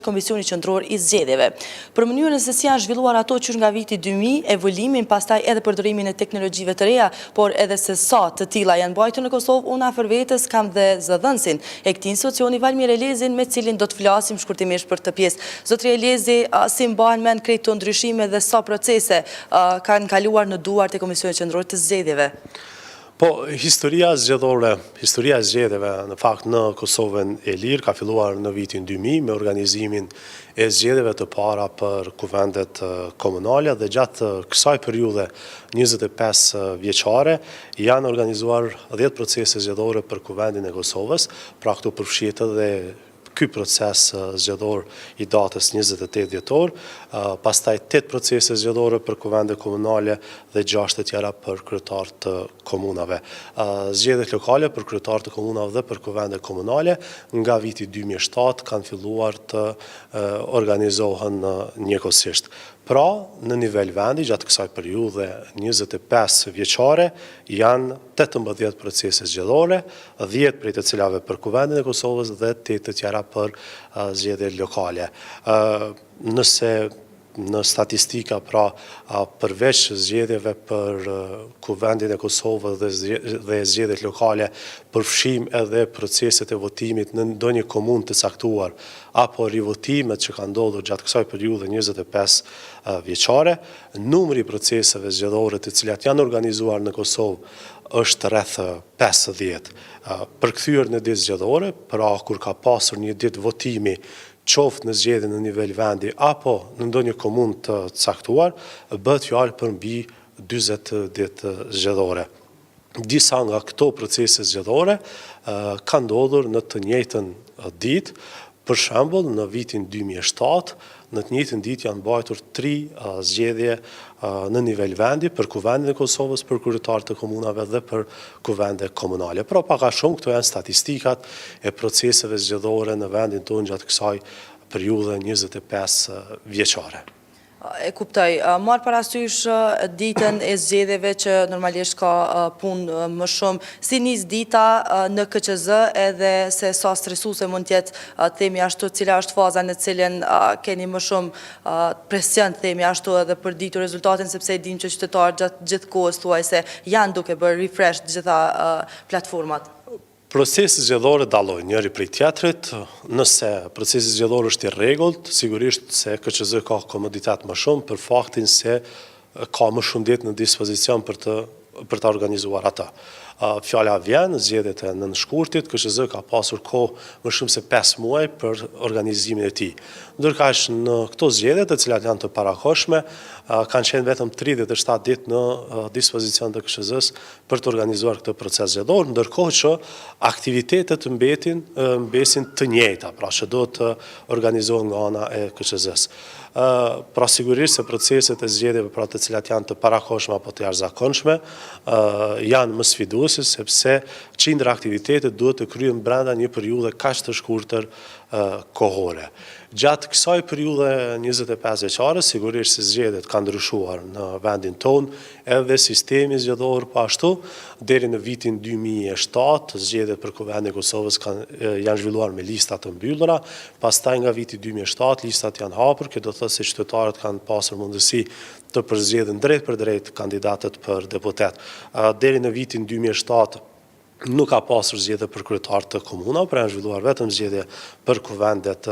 Komisioni Qendror i Zgjedhjeve. Për mënyrën se si janë zhvilluar ato që nga viti 2000, evoluimin, pastaj edhe përdorimin e teknologjive të reja, por edhe se sa të tilla janë mbajtur në Kosovë, unë afër vetes kam dhe zëdhënësin e këtij institucioni Valmir Elezin, me cilin do të flasim shkurtimisht për të pjesë. Zotri Elezi, si mbahen mend këto ndryshime dhe sa procese kanë kaluar në duart e Komisionit Qendror të Zgjedhjeve? Po, historia e zgjedhjeve në fakt në Kosovën e Lirë ka filluar në vitin 2000 me organizimin e zgjedhjeve të para për kuvendet komunale dhe gjatë kësaj periudhe 25 vjeçare janë organizuar 10 procese zgjedhore për kuvendin e Kosovës, pra këtu përfshihet edhe ky proces zgjedhor i datës 28 dhjetor, pastaj 8 procese zgjedhore për kuvende komunale dhe 6 të tjera për kryetarë të komunave. Zgjedhjet lokale për kryetarë të komunave dhe për kuvende komunale nga viti 2007 kanë filluar të organizohen njëkohësisht. Pra, në nivel vendi, gjatë kësaj periudhe 25 vjeçare, janë 18 procese zgjedhore, 10 prej të cilave për kuvendin e Kosovës dhe 8 të tjera për zgjedhjet lokale. Nëse në statistika, pra përveç zgjedhjeve për kuvendin e Kosovës dhe zgjedhjet lokale, përfshim edhe proceset e votimit në ndonjë komunë të caktuar, apo rivotimet që kanë ndodhur gjatë kësaj periudhe 25 vjeçare, numri i proceseve zgjedhore të cilat janë organizuar në Kosovë është rreth 50. Përkthyer në ditë zgjedhore, pra kur ka pasur një ditë votimi qoftë në zgjedhje në nivel vendi apo në ndonjë komunë të caktuar, bëhet fjalë për mbi 40 ditë zgjedhore. Disa nga këto procese zgjedhore kanë ndodhur në të njëjtën ditë. Për shembull, në vitin 2007, në të njëjtën ditë janë mbajtur 3 zgjedhje në nivel vendi për kuvendin e Kosovës, për kryetarët të komunave dhe për kuvende komunale. Pra pak a shumë këto janë statistikat e proceseve zgjedhore në vendin tonë gjatë kësaj periudhe 25 vjeçare. E kuptoj. Marr parasysh ditën e zgjedhjeve që normalisht ka punë më shumë, si nis dita në KQZ edhe se sa stresuese mund të jetë, themi ashtu, cila është faza në cilën keni më shumë presion, themi ashtu, edhe për ditur rezultatin, sepse e dim që qytetarët gjatë gjithë kohës thuajse janë duke bërë refresh të gjitha platformat. Procesi zgjedhore dallojnë njëri prej tjetrit. Nëse procesi zgjedhor është i rregullt, sigurisht se KQZ ka komoditet më shumë për faktin se ka më shumë ditë në dispozicion për të organizuar ata. Fjala vjen, zgjedhjet e nënshkurtit, KQZ ka pasur kohë më shumë se 5 muaj për organizimin e tij. Ndërkaq në këto zgjedhje, të cilat janë të parakohshme, kanë qenë vetëm 37 ditë në dispozicion të KQZ-s për të organizuar këtë proces zgjedhor, ndërkohë që aktivitetet mbesin të njëjta, pra që do të organizohen nga ana e KQZ-s. Pra sigurisht se proceset e zgjedhjeve pra të cilat janë të parakohshme apo të jashtëzakonshme janë më sfiduese sepse qindra aktivitetet duhet të kryhen brenda një periudhe kaq të shkurtër kohore. Gjatë kësaj periudhe 25 vjeçare, sigurisht se zgjedhjet kanë ndryshuar në vendin tonë, edhe sistemi zgjedhor po ashtu, deri në vitin 2007, zgjedhjet për kuvendin e Kosovës janë zhvilluar me lista të mbyllura, pastaj nga viti 2007 listat janë hapur, kjo do të thotë se qytetarët kanë pasur mundësi të përzgjedhin drejt për drejt kandidatët për deputet. Deri në vitin 2007 nuk ka pasur zgjedhje për kryetarët të komunave, por janë zhvilluar vetëm zgjedhje për kuvendet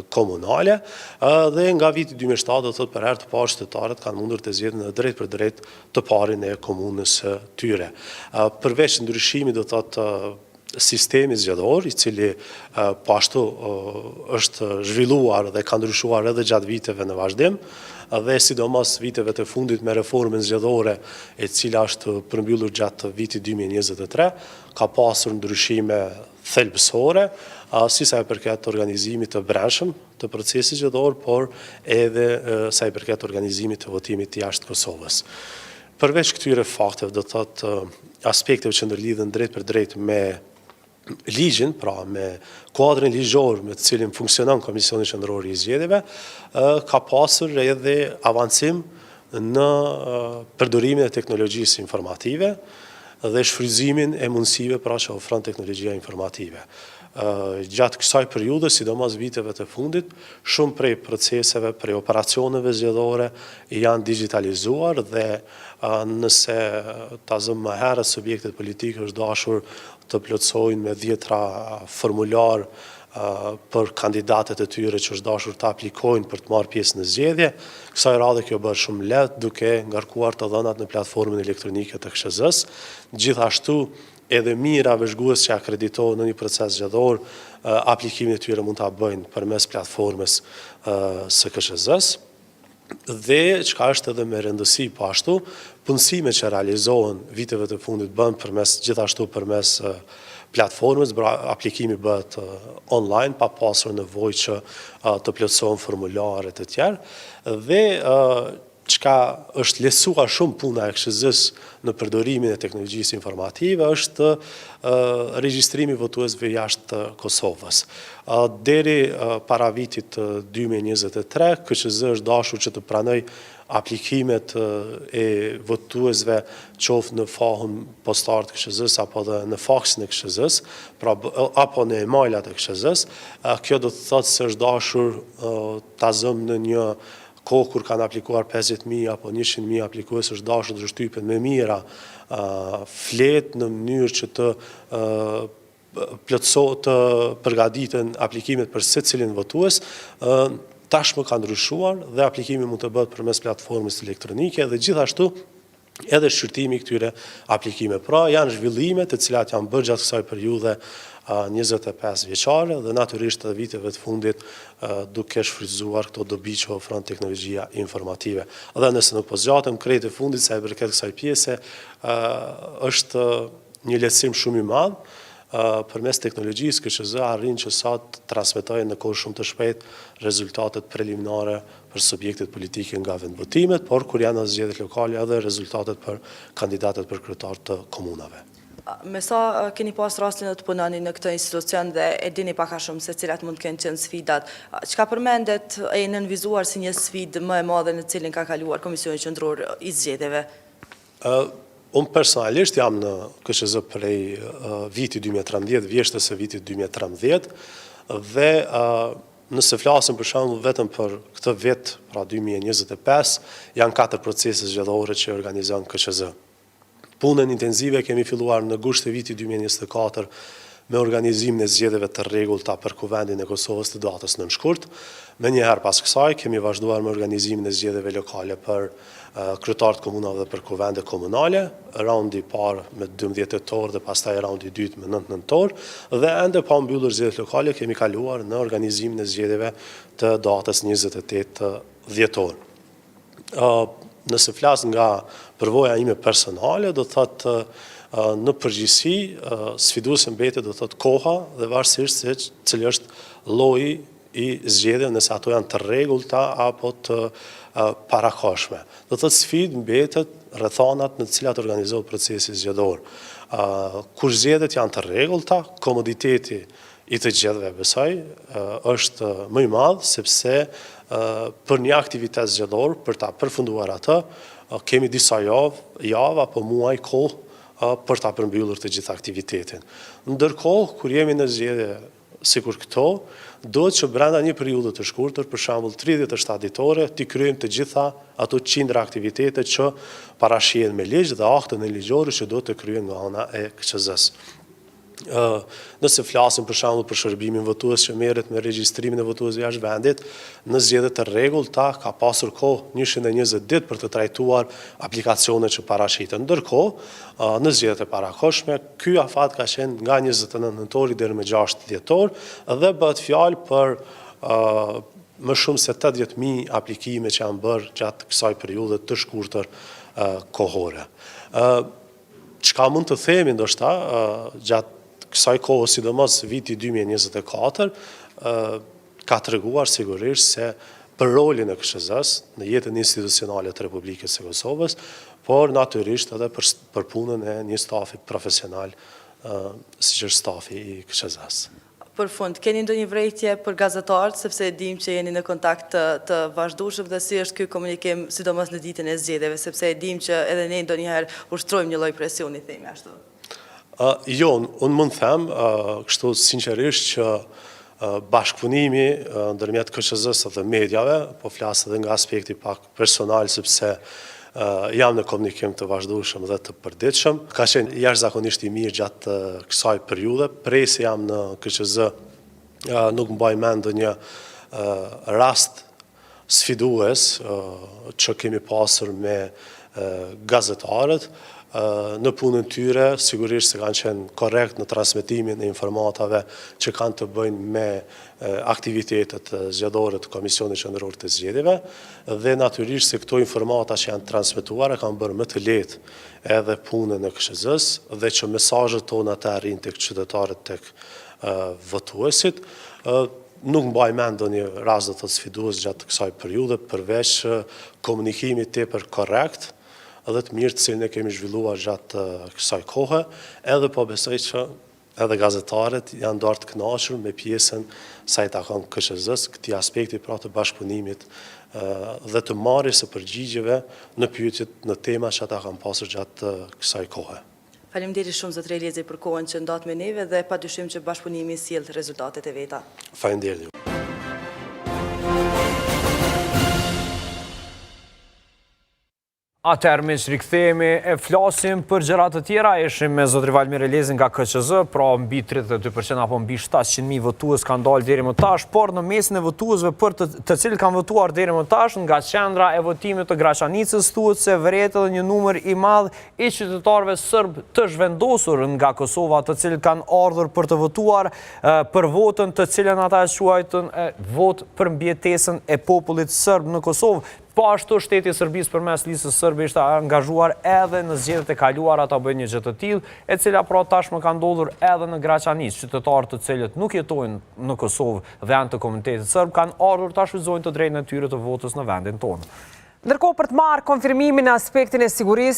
komunale, dhe nga viti 2007 do të thotë për herë të parë qytetarët kanë mundur të zgjedhin drejt për drejt të parin e komunës tyre. Përveç ndryshimit do të thotë sistemi zgjedhor, i cili po ashtu është zhvilluar dhe ka ndryshuar edhe gjatë viteve në vazhdim, dhe sidomos viteve të fundit me reformën zgjedhore e cila është përmbyllur gjatë vitit 2023, ka pasur ndryshime thelbësore, si sa i përket organizimit të brendshëm të procesit zgjedhor, por edhe sa i përket organizimit të votimit të jashtë Kosovës. Përveç këtyre fakteve, do të thotë aspekteve që ndërlidhen drejt për drejt me ligjin, pra me kuadrin ligjor me të cilin funksionon Komisioni Qendror i Zgjedhjeve, ka pasur edhe avancim në përdorimin e teknologjisë informative dhe shfrytëzimin e mundësive pra që ofron teknologjia informative. gjatë kësaj periudhe, sidomos viteve të fundit, shumë prej proceseve, prej operacioneve zgjedhore janë digitalizuar dhe nëse ta zëmë më herët subjektet politike është dashur të plotësojnë me 10 formular për kandidatet e tyre që është dashur të aplikojnë për të marrë pjesë në zgjedhje. Kësaj radhe kjo bërë shumë lehtë duke ngarkuar të dhënat në platformën elektronike të KSZ-s. Gjithashtu edhe mira vëzhgues që akreditohen në një proces zgjedhor, aplikimin e tyre mund ta bëjnë përmes platformës së KSZ-s. Dhe çka është edhe me rëndësi po ashtu, punësimet që realizohen viteve të fundit bën gjithashtu përmes platformës, aplikimi bëhet online, pa pasur nevojë që të plotësohen formulare të tjerë, dhe çka është lehtësuar shumë puna e KSZ-s në përdorimin e teknologjisë informative është regjistrimi votuesve jashtë Kosovës. Deri para vitit 2023, KSZ është dashur që të pranoj aplikimet e votuesve qoftë në fahun postar të KSZ-s apo dhe në faksin e KSZ-s, apo në emailat e KSZ-s. Kjo do të thotë se është dashur ta zëmë në një kohë kur kanë aplikuar 50.000 apo 100.000 aplikues, është dashur të shtypen me mira fletë në mënyrë që të të përgatiten aplikimet për secilin votues. Tashmë ka ndryshuar dhe aplikimi mund të bëhet përmes platformës elektronike dhe gjithashtu edhe shqyrtimi këtyre aplikime. Pra janë zhvillime të cilat janë bërë gjatë kësaj periudhe 25 vjeçare dhe natyrisht edhe viteve të fundit duke shfrytzuar këto dobi që ofron teknologjia informative. Dhe nëse nuk po zgjatem krejt e fundit sa i përket kësaj pjese, është një lehtësim shumë i madh. Përmes teknologjisë KSZ arrin që sot transmetojnë në kohë shumë të shpejtë rezultatet preliminare për subjektet politike nga vendvotimet, por kur janë në zgjedhjet lokale edhe rezultatet për kandidatët për kryetar të komunave. Me sa keni pas rastin të punoni në këtë institucion dhe e dini pak a shumë se cilat mund të kenë qenë sfidat, çka përmendet e nënvizuar si një sfidë më e madhe në cilin ka kaluar Komisioni Qendror i Zgjedhjeve? Unë personalisht jam në KSZ prej vitit 2013, vjeshtës e vitit 2013, dhe nëse flasim për shembull vetëm për këtë vit, pra 2025, janë 4 procese zgjedhore që organizon KSZ. Punën intenzive kemi filluar në gusht e vitit 2024 me organizimin e zgjedhjeve të rregullta për Kuvendin e Kosovës të datës 9 shkurt. Menjëherë pas kësaj kemi vazhduar me organizimin e zgjedhjeve lokale për kryetarët komunave dhe për kuvende komunale, raundi i parë me 12 tetor dhe pastaj raundi i dytë me 9 nëntor, dhe ende pa mbyllur zgjedhjet lokale kemi kaluar në organizimin e zgjedhjeve të datës 28 dhjetor. Nëse flas nga përvoja ime personale, do thotë në përgjithësi sfiduese mbetet do thotë koha dhe varësisht se cili është lloji i zgjedhjeve, nëse ato janë të rregullta apo të parakoshme. Do thotë sfidë mbetet rrethanat në të cilat organizohet procesi zgjedhor. Kur zgjedhjet janë të rregullta, komoditeti i të gjithëve besoj është më i madh sepse për një aktivitet zgjedhor, për ta përfunduar atë, kemi disa javë apo muaj kohë për ta përmbyllur të gjithë aktivitetin. Ndërkohë, kur jemi në zgjedhje sikur këto, duhet që brenda një periudhe të shkurtër, për shembull 37 ditore, t'i kryejmë të gjitha ato qindra aktivitete që parashihen me ligj dhe aktën e ligjore që duhet të kryhen nga ana e KSZ-s. Nëse flasim për shembull për shërbimin votues që merret me regjistrimin e votuesve jashtë vendit, në zgjedhje të rregullta ka pasur kohë 120 ditë për të trajtuar aplikacionet që parashiten. Ndërkohë, në zgjedhjet e parakohshme, ky afat ka qenë nga 29 nëntori deri më 6 dhjetor dhe bëhet fjalë për më shumë se 80.000 aplikime që janë bërë gjatë kësaj periudhe të shkurtër kohore. Çka mund të themi ndoshta gjatë kësaj kohë, sidomos viti 2024, ka treguar sigurisht se për rolin e KSZ-s në jetën institucionale të Republikës së Kosovës, por natyrisht edhe për punën e një stafi profesional, siç është stafi i KSZ-s. Për fund, keni ndonjë vërejtje për gazetarët, sepse dim që jeni në kontakt të vazhdueshëm dhe si është ky komunikim, sidomos në ditën e zgjedhjeve, sepse dim që edhe ne ndonjëherë ushtrojmë një lloj presioni, themi ashtu. Jo, unë mund them, kështu sinqerisht që bashkëpunimi ndërmjet KQZ-s dhe mediave, po flasë edhe nga aspekti pak personal, sepse jam në komunikim të vazhdueshëm dhe të përditshëm. Ka qenë jashtëzakonisht i mirë gjatë kësaj periudhe, prej se jam në KQZ nuk mbaj mend ndonjë rast sfidues që kemi pasur me gazetarët. Në punën tyre, sigurisht se kanë qenë korrekt në transmitimin e informatave që kanë të bëjnë me aktivitetet zgjedhore të Komisionit Qendror të Zgjedhjeve dhe natyrisht se këto informata që janë transmituara kanë bërë më të lehtë edhe punën e KQZ-s dhe që mesazhet tona të arrijnë tek qytetarët, tek votuesit. Nuk mbaj mend ndonjë rast të sfidues gjatë kësaj periudhe përveç komunikimit tepër korrekt edhe të mirë të cilën e kemi zhvilluar gjatë kësaj kohe, edhe po besoj që edhe gazetarët janë darë të kënaqur me pjesën sa i takon KQZ-s, këtij aspekti pra të bashkëpunimit dhe të marrjes së përgjigjeve në pyetjet, në tema që ata kanë pasur gjatë kësaj kohe. Faleminderit shumë zotëri Eliezi për kohën që ndat me neve dhe padyshim që bashkëpunimi sjell rezultatet e veta. Faleminderit. Atëherë miq, rikthehemi e flasim për gjëra të tjera. Ishim me zotrin Valmir Eliezin nga KQZ, pra mbi 32% apo mbi 700.000 votues kanë dalë deri më tash, por në mesin e votuesve për të cilët kanë votuar deri më tash, nga qendra e votimit të Graçanicës thuhet se vret edhe një numër i madh i qytetarëve serb të zhvendosur nga Kosova, të cilët kanë ardhur për të votuar për votën të cilën ata e quajtën vot për mbjetesën e popullit serb në Kosovë. Po ashtu shteti i Serbisë përmes listës serbe ishte angazhuar edhe në zgjedhjet e kaluara ta bëjë një gjë të tillë, e cila pra tashmë ka ndodhur edhe në Graçanicë. Qytetarë të cilët nuk jetojnë në Kosovë dhe janë të komunitetit serb kanë ardhur ta shfrytëzojnë të drejtën e tyre të votës në vendin tonë. Ndërkohë, për të marrë konfirmimin në aspektin e sigurisë,